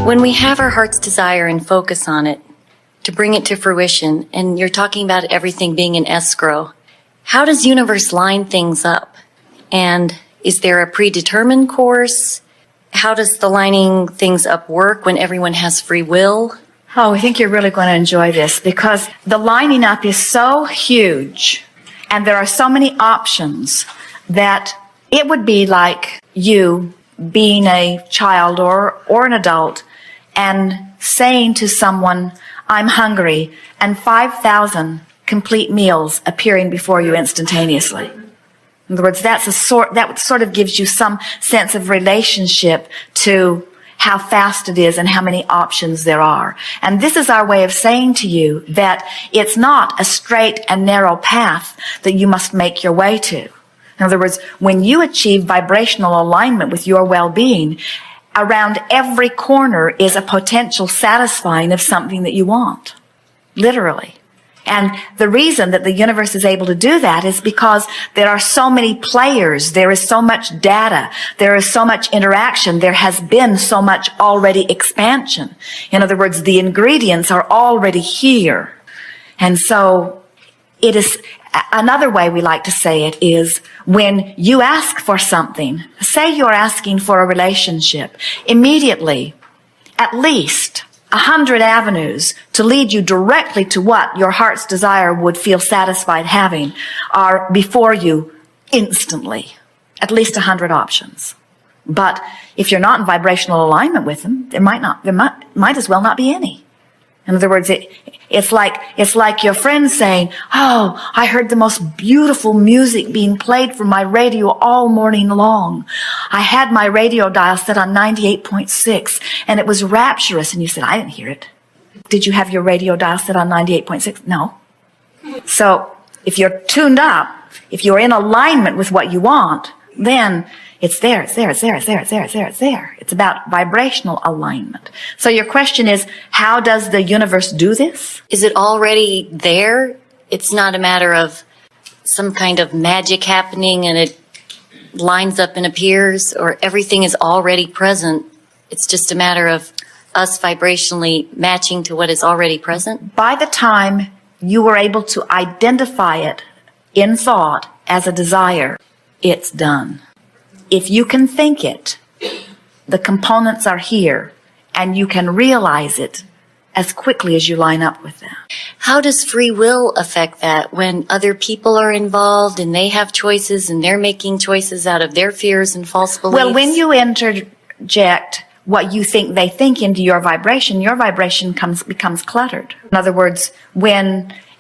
When we have our heart's desire and focus on it to bring it to fruition, and you're talking about everything being in escrow, how does universe line things up? And is there a predetermined course? How does the lining things up work when everyone has free will? Oh, I think you're really going to enjoy this because the lining up is so huge and there are so many options that it would be like you being a child or an adult and saying to someone, I'm hungry, and 5,000 complete meals appearing before you instantaneously. In other words, that sort of gives you some sense of relationship to how fast it is and how many options there are. And this is our way of saying to you that it's not a straight and narrow path that you must make your way to. In other words, when you achieve vibrational alignment with your well-being, around every corner is a potential satisfying of something that you want. Literally. And the reason that the universe is able to do that is because there are so many players, there is so much data, there is so much interaction, there has been so much already expansion. In other words, the ingredients are already here. And so it is, another way we like to say it is when you ask for something, say you're asking for a relationship, immediately, at least 100 avenues to lead you directly to what your heart's desire would feel satisfied having are before you instantly. At least 100 options. But if you're not in vibrational alignment with them, there might as well not be any. In other words, it's like your friend saying, oh, I heard the most beautiful music being played from my radio all morning long. I had my radio dial set on 98.6 and it was rapturous. And you said, I didn't hear it. Did you have your radio dial set on 98.6? No. So if you're tuned up, if you're in alignment with what you want, then it's there, it's there, it's there, it's there, it's there, it's there, it's there. It's about vibrational alignment. So your question is, how does the universe do this? Is it already there? It's not a matter of some kind of magic happening and it lines up and appears, or everything is already present. It's just a matter of us vibrationally matching to what is already present. By the time you were able to identify it in thought as a desire, it's done. If you can think it, the components are here, and you can realize it as quickly as you line up with them. How does free will affect that when other people are involved and they have choices and they're making choices out of their fears and false beliefs? Well, when you interject what you think they think into your vibration becomes cluttered. In other words,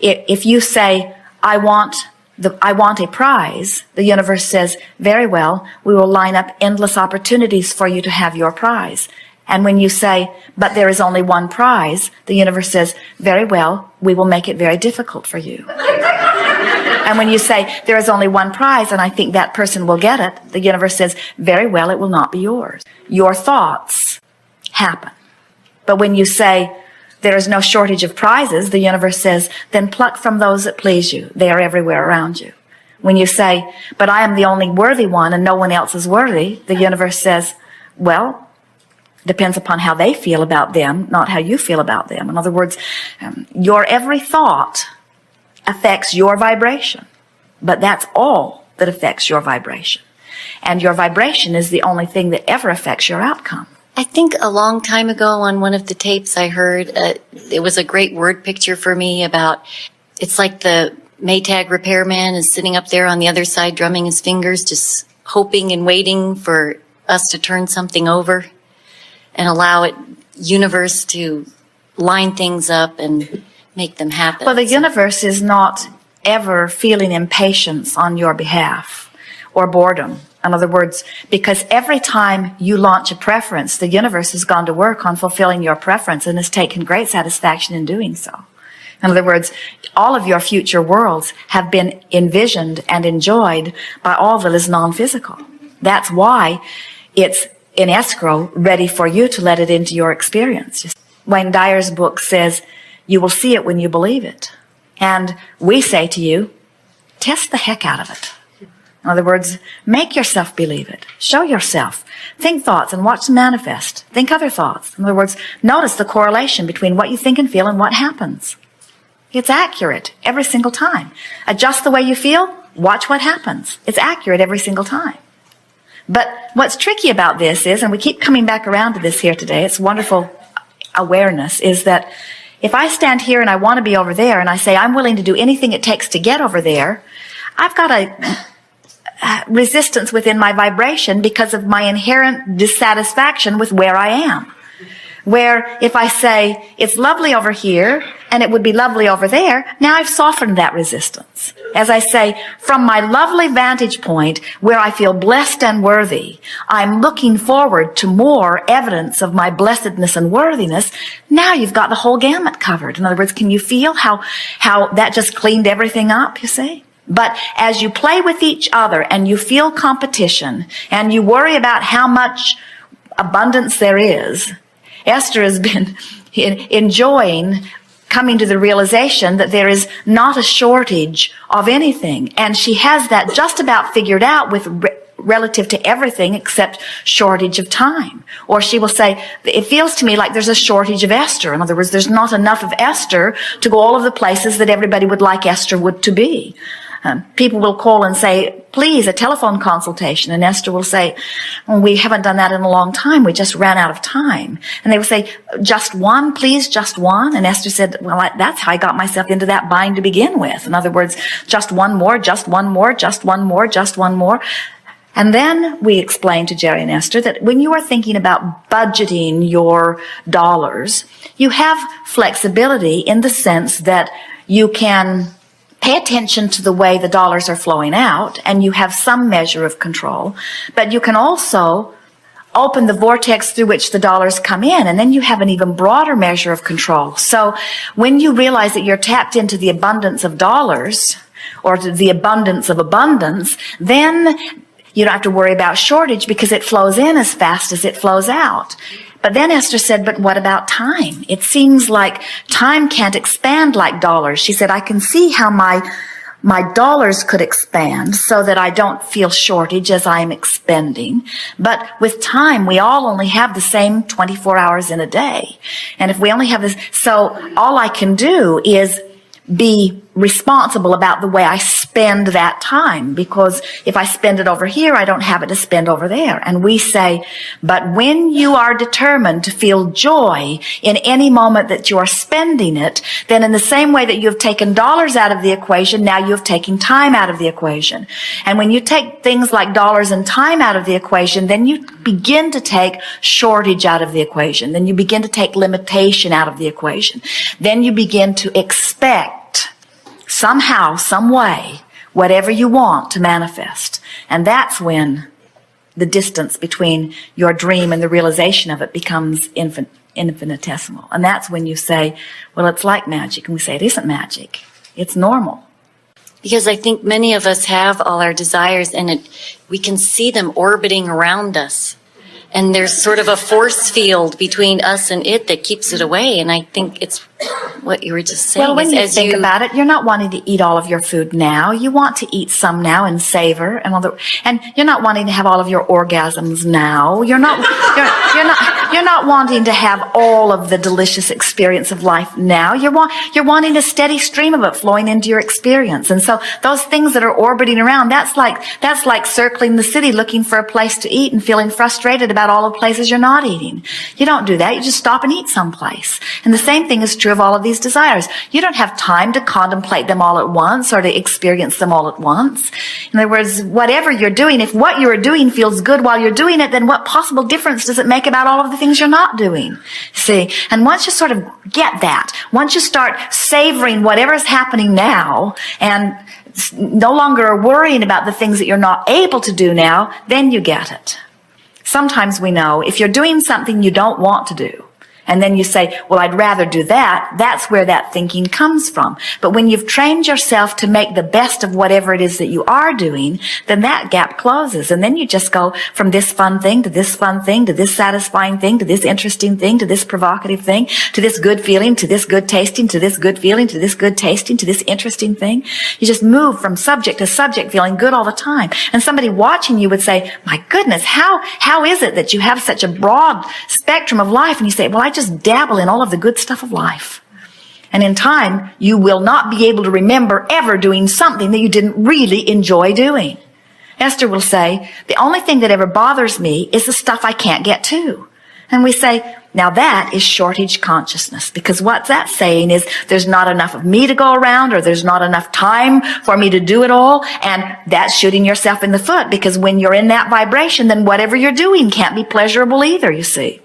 if you say, I want a prize, the universe says, very well, we will line up endless opportunities for you to have your prize. And when you say, but there is only one prize, the universe says, very well, we will make it very difficult for you. And when you say, there is only one prize and I think that person will get it, the universe says, very well, it will not be yours. Your thoughts happen. But when you say, there is no shortage of prizes, the universe says, then pluck from those that please you. They are everywhere around you. When you say, but I am the only worthy one and no one else is worthy, the universe says, well, depends upon how they feel about them, not how you feel about them. In other words, your every thought affects your vibration, but that's all that affects your vibration. And your vibration is the only thing that ever affects your outcome. I think a long time ago on one of the tapes I heard, it was a great word picture for me about, it's like the Maytag repairman is sitting up there on the other side drumming his fingers, just hoping and waiting for us to turn something over and allow it, universe to line things up and make them happen. Well, the universe is not ever feeling impatience on your behalf or boredom. In other words, because every time you launch a preference, the universe has gone to work on fulfilling your preference and has taken great satisfaction in doing so. In other words, all of your future worlds have been envisioned and enjoyed by all that is non-physical. That's why it's in escrow, ready for you to let it into your experience. Wayne Dyer's book says, you will see it when you believe it. And we say to you, test the heck out of it. In other words, make yourself believe it. Show yourself. Think thoughts and watch them manifest. Think other thoughts. In other words, notice the correlation between what you think and feel and what happens. It's accurate every single time. Adjust the way you feel, watch what happens. It's accurate every single time. But what's tricky about this is, and we keep coming back around to this here today, it's wonderful awareness, is that if I stand here and I want to be over there and I say I'm willing to do anything it takes to get over there, I've got a resistance within my vibration because of my inherent dissatisfaction with where I am. Where if I say it's lovely over here and it would be lovely over there, now I've softened that resistance. As I say, from my lovely vantage point where I feel blessed and worthy, I'm looking forward to more evidence of my blessedness and worthiness. Now you've got the whole gamut covered. In other words, can you feel how that just cleaned everything up, you see? But as you play with each other and you feel competition and you worry about how much abundance there is, Esther has been enjoying coming to the realization that there is not a shortage of anything. And she has that just about figured out with relative to everything except shortage of time. Or she will say, it feels to me like there's a shortage of Esther. In other words, there's not enough of Esther to go all of the places that everybody would like Esther would to be. People will call and say, please, a telephone consultation. And Esther will say, well, we haven't done that in a long time. We just ran out of time. And they will say, just one, please, just one. And Esther said, well, that's how I got myself into that bind to begin with. In other words, just one more, just one more, just one more, just one more. And then we explained to Jerry and Esther that when you are thinking about budgeting your dollars, you have flexibility in the sense that you can pay attention to the way the dollars are flowing out, and you have some measure of control. But you can also open the vortex through which the dollars come in, and then you have an even broader measure of control. So when you realize that you're tapped into the abundance of dollars, or to the abundance of abundance, then you don't have to worry about shortage because it flows in as fast as it flows out. But then Esther said, but what about time? It seems like time can't expand like dollars. She said, I can see how my dollars could expand so that I don't feel shortage as I am expending. But with time, we all only have the same 24 hours in a day. And if we only have this, so all I can do is be responsible about the way I spend that time, because if I spend it over here, I don't have it to spend over there. And we say, but when you are determined to feel joy in any moment that you are spending it, then in the same way that you have taken dollars out of the equation, now you have taken time out of the equation. And when you take things like dollars and time out of the equation, then you begin to take shortage out of the equation. Then you begin to take limitation out of the equation. Then you begin to expect somehow, some way, whatever you want to manifest. And that's when the distance between your dream and the realization of it becomes infinitesimal. And that's when you say, well, it's like magic. And we say, it isn't magic. It's normal. Because I think many of us have all our desires, and we can see them orbiting around us. And there's sort of a force field between us and it that keeps it away. And I think it's what you were just saying. Well, when you think about it, you're not wanting to eat all of your food now. You want to eat some now and savor and you're not wanting to have all of your orgasms now. You're not wanting to have all of the delicious experience of life now. You're wanting a steady stream of it flowing into your experience. And so those things that are orbiting around, that's like circling the city looking for a place to eat and feeling frustrated about all the places you're not eating. You don't do that. You just stop and eat someplace. And the same thing is true of all of these desires. You don't have time to contemplate them all at once or to experience them all at once. In other words, whatever you're doing, if what you're doing feels good while you're doing it, then what possible difference does it make about all of the things you're not doing? See? And once you sort of get that, once you start savoring whatever's happening now and no longer worrying about the things that you're not able to do now, then you get it. Sometimes we know if you're doing something you don't want to do, And then you say, well, I'd rather do that. That's where that thinking comes from. But when you've trained yourself to make the best of whatever it is that you are doing, then that gap closes. And then you just go from this fun thing to this fun thing to this satisfying thing to this interesting thing to this provocative thing to this good feeling to this good tasting to this good feeling to this good tasting to this interesting thing. You just move from subject to subject feeling good all the time. And somebody watching you would say, my goodness, how is it that you have such a broad spectrum of life? And you say, well, I just dabble in all of the good stuff of life. And in time, you will not be able to remember ever doing something that you didn't really enjoy doing. Esther will say, the only thing that ever bothers me is the stuff I can't get to. And we say, now that is shortage consciousness, because what that's saying is there's not enough of me to go around, or there's not enough time for me to do it all. And that's shooting yourself in the foot, because when you're in that vibration, then whatever you're doing can't be pleasurable either, you see.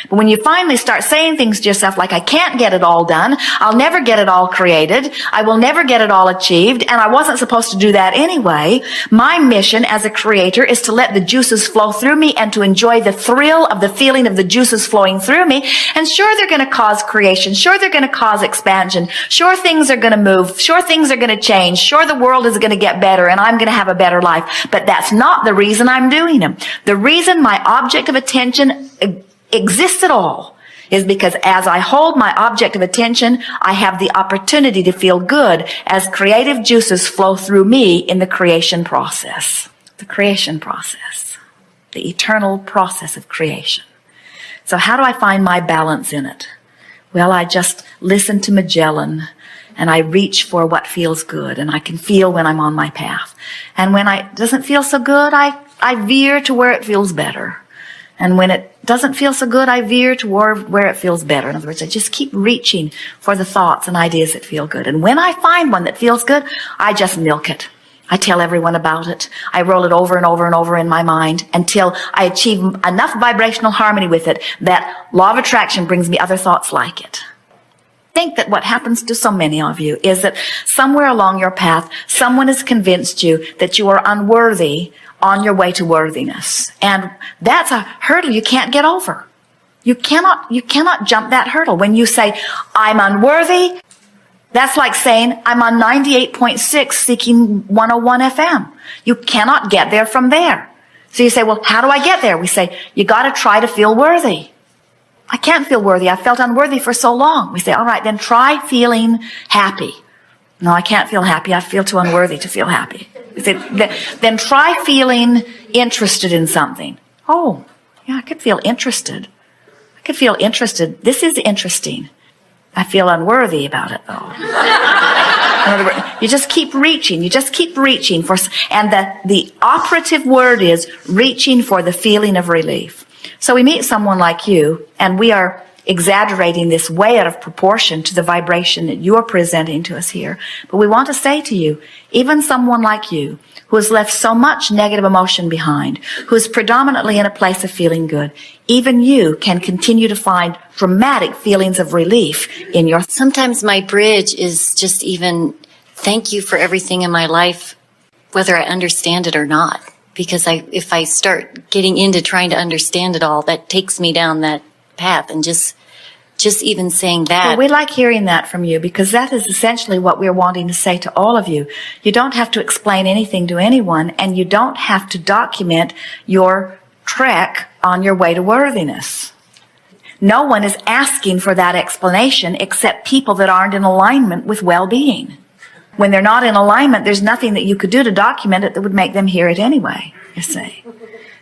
But when you finally start saying things to yourself like, I can't get it all done, I'll never get it all created, I will never get it all achieved, and I wasn't supposed to do that anyway. My mission as a creator is to let the juices flow through me and to enjoy the thrill of the feeling of the juices flowing through me. And sure, they're going to cause creation. Sure, they're going to cause expansion. Sure, things are going to move. Sure, things are going to change. Sure, the world is going to get better and I'm going to have a better life. But that's not the reason I'm doing them. The reason my object of attention exists at all is because as I hold my object of attention, I have the opportunity to feel good as creative juices flow through me in the creation process. The creation process. The eternal process of creation. So how do I find my balance in it? Well, I just listen to Magellan and I reach for what feels good, and I can feel when I'm on my path. And when it doesn't feel so good, I veer to where it feels better. And when it doesn't feel so good, I veer toward where it feels better. In other words, I just keep reaching for the thoughts and ideas that feel good. And when I find one that feels good, I just milk it. I tell everyone about it. I roll it over and over and over in my mind until I achieve enough vibrational harmony with it that law of attraction brings me other thoughts like it. I think that what happens to so many of you is that somewhere along your path, someone has convinced you that you are unworthy on your way to worthiness. And that's a hurdle you can't get over. You cannot jump that hurdle. When you say, I'm unworthy, that's like saying, I'm on 98.6 seeking 101 FM. You cannot get there from there. So you say, well, how do I get there? We say, you got to try to feel worthy. I can't feel worthy. I felt unworthy for so long. We say, all right, then try feeling happy. No, I can't feel happy. I feel too unworthy to feel happy. We say, then try feeling interested in something. Oh, yeah, I could feel interested. I could feel interested. This is interesting. I feel unworthy about it, though. In other words, you just keep reaching. You just keep reaching for, and the operative word is reaching for the feeling of relief. So we meet someone like you, and we are exaggerating this way out of proportion to the vibration that you are presenting to us here. But we want to say to you, even someone like you, who has left so much negative emotion behind, who is predominantly in a place of feeling good, even you can continue to find dramatic feelings of relief in your... Sometimes my bridge is just even thank you for everything in my life, whether I understand it or not. Because if I start getting into trying to understand it all, that takes me down that path. And just even saying that. Well, we like hearing that from you, because that is essentially what we're wanting to say to all of you. You don't have to explain anything to anyone, and you don't have to document your trek on your way to worthiness. No one is asking for that explanation except people that aren't in alignment with well-being. When they're not in alignment, there's nothing that you could do to document it that would make them hear it anyway, you see.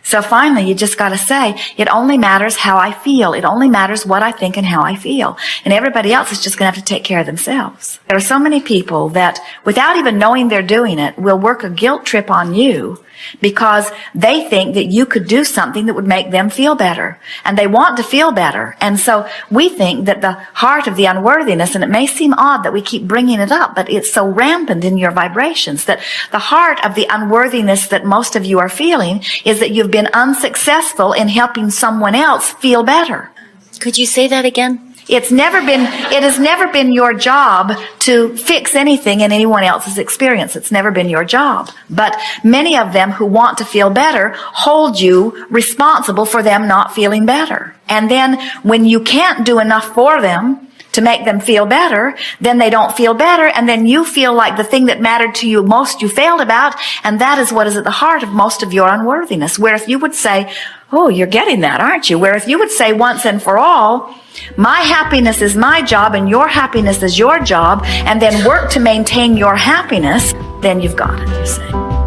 So finally, you just got to say, it only matters how I feel. It only matters what I think and how I feel. And everybody else is just going to have to take care of themselves. There are so many people that, without even knowing they're doing it, will work a guilt trip on you because they think that you could do something that would make them feel better. And they want to feel better. And so we think that the heart of the unworthiness, and it may seem odd that we keep bringing it up, but it's so rampant in your vibrations, that the heart of the unworthiness that most of you are feeling is that you've been unsuccessful in helping someone else feel better. Could you say that again? it has never been your job to fix anything in anyone else's experience. It's never been your job. But many of them who want to feel better hold you responsible for them not feeling better. And then when you can't do enough for them to make them feel better, then they don't feel better, and then you feel like the thing that mattered to you most you failed about, and that is what is at the heart of most of your unworthiness. Where if you would say, oh, you're getting that, aren't you? Where if you would say once and for all, my happiness is my job and your happiness is your job, and then work to maintain your happiness, then you've got it, you see.